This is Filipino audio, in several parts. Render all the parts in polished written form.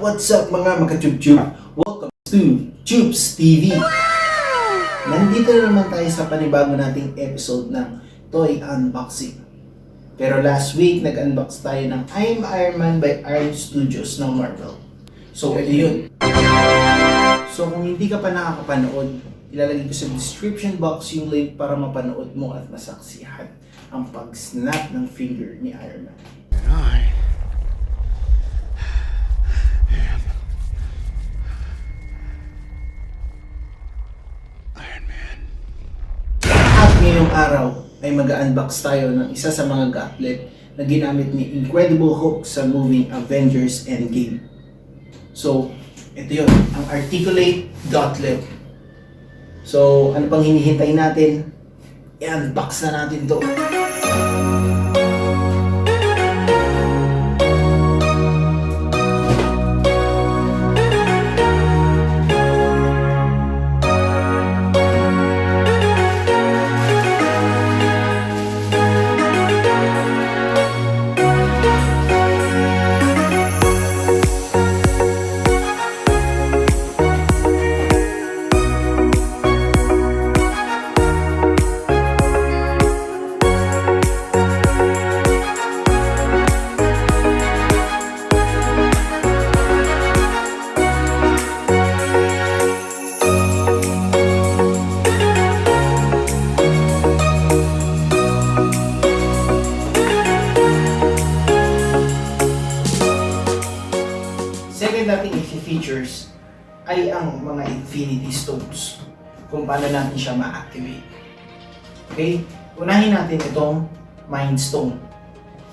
What's up mga maka-tube-tube? Welcome to Tubes TV! Nandito na naman tayo sa panibago nating episode ng Toy Unboxing. Pero last week, nag-unbox tayo ng I'm Iron Man by Iron Studios ng Marvel. So, ito yun. So, kung hindi ka pa nakakapanood, ilalagay ko sa description box yung link para mapanood mo at masaksihan ang pag-snap ng finger ni Iron Man. Ngayong araw ay mag-unbox tayo ng isa sa mga gauntlet na ginamit ni Incredible Hulk sa movie Avengers Endgame. So, ito yun, ang Articulate Gauntlet. So, ano pang hinihintay natin? I-unbox na natin to. Second nating i-features ay ang mga Infinity Stones, kung paano natin siya ma-activate. Okay? Unahin natin itong Mind Stone.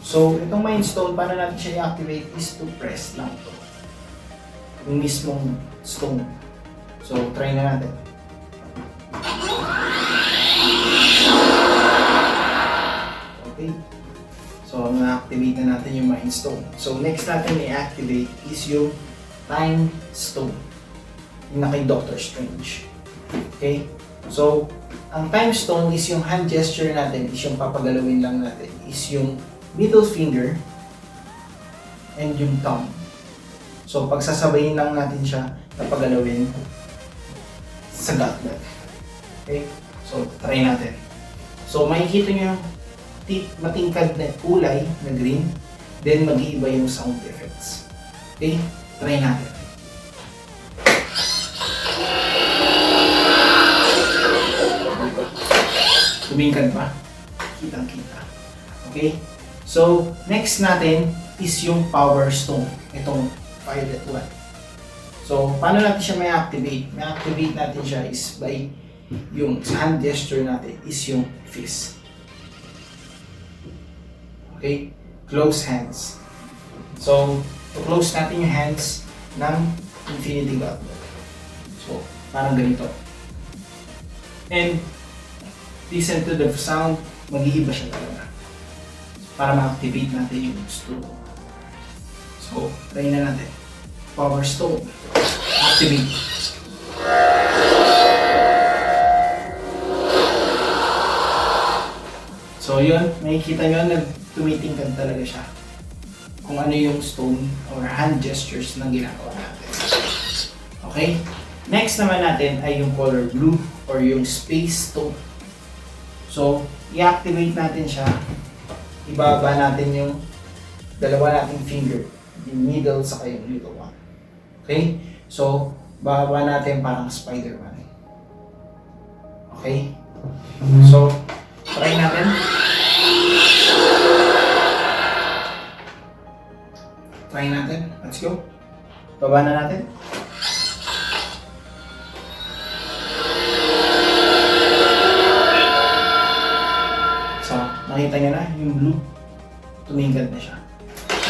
So, itong Mind Stone, paano natin siya i-activate is to press lang ito. Yung mismong stone. So, try na natin. Okay? So, na-activate na natin yung Mind Stone. So, next natin i-activate is yung Time Stone. Yung na kay Doctor Strange. Okay? So, ang Time Stone is yung hand gesture natin, is yung papagalawin lang natin, is yung middle finger and yung thumb. So, pagsasabayin lang natin siya na pagalawin sa gauntlet. Okay? So, try natin. So, makikita nyo yung matingkad na kulay na green, then mag-iiba yung sound effects. Okay? Try natin. Tumingkad pa. Kitang-kita. Okay? So, next natin is yung Power Stone. Itong violet one. So, paano natin siya may activate? May activate natin siya is by yung hand gesture natin is yung fist. Okay? Close hands. So, to close natin yung hands ng Infinity Gauntlet. So, parang ganito. And, listen to the sound, mag-iiba siya talaga. Para ma-activate natin yung stone. So, try na natin. Power Stone. Activate. So, yun. Makikita nyo, tumitingkad talaga siya kung ano yung stone or hand gestures na ginagawa natin. Okay? Next naman natin ay yung color blue or yung space stone. So, i-activate natin siya. Ibaba natin yung dalawa nating finger, yung middle sa yung little one. Okay? So, bababa natin parang Spider-Man. Okay? So, try natin. Try natin. Let's go. Baba na natin. So, nakita nyo na yung blue. Tumingkad na siya.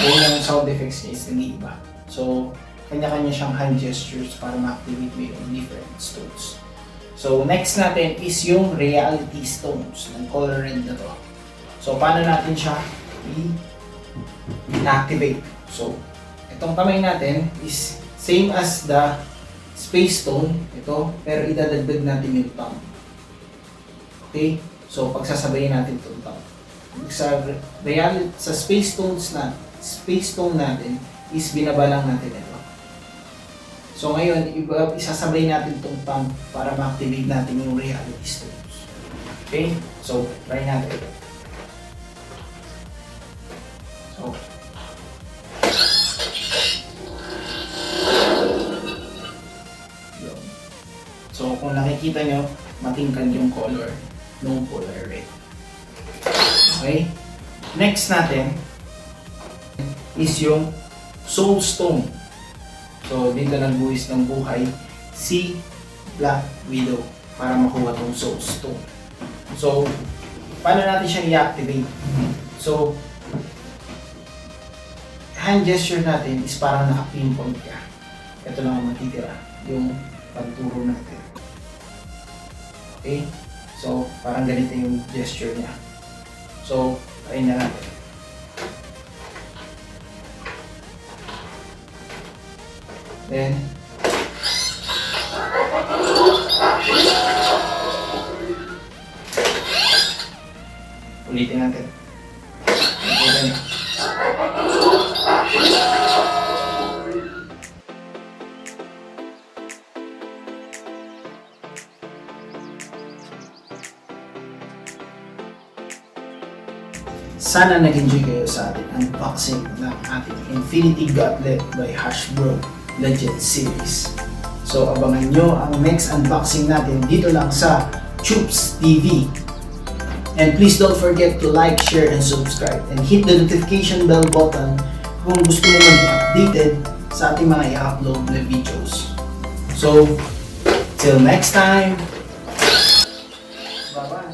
Yung sound effects niya is nag-iiba. So, kanya-kanya siyang hand gestures para ma-activate mo yung different stones. So, next natin is yung Reality Stones ng color red na to. So, paano natin siya i-activate? So, itong kamay natin is same as the Space Stone, ito, pero idadagdag natin yung thumb. Okay? So, pagsasabayin natin itong thumb. Sa Space Stone natin is binaba lang natin ito. So ngayon, isasabay natin itong pump para ma-activate natin yung reality stones. Okay? So, try natin. So, yun. So kung nakikita nyo, matingkad yung color ng polar red. Okay? Next natin is yung soul stone. So dito nagbuwis ng buhay si Black Widow para makuha tong soul stone. So paano natin siya i-activate? So hand gesture natin is parang naka-pinpoint ka. Ito lang ang matitira, yung pagturo natin. Okay? So parang ganito yung gesture niya. So try na natin. Then, ulitin natin. Okay. Sana nag-enjoy kayo sa ating unboxing ng ating Infinity Gauntlet by Hasbro Legends series. So abangan nyo ang next unboxing natin dito lang sa Choops TV. And please don't forget to like, share, and subscribe. And hit the notification bell button kung gusto mo maging updated sa ating mga i-upload na videos. So, till next time! Bye-bye!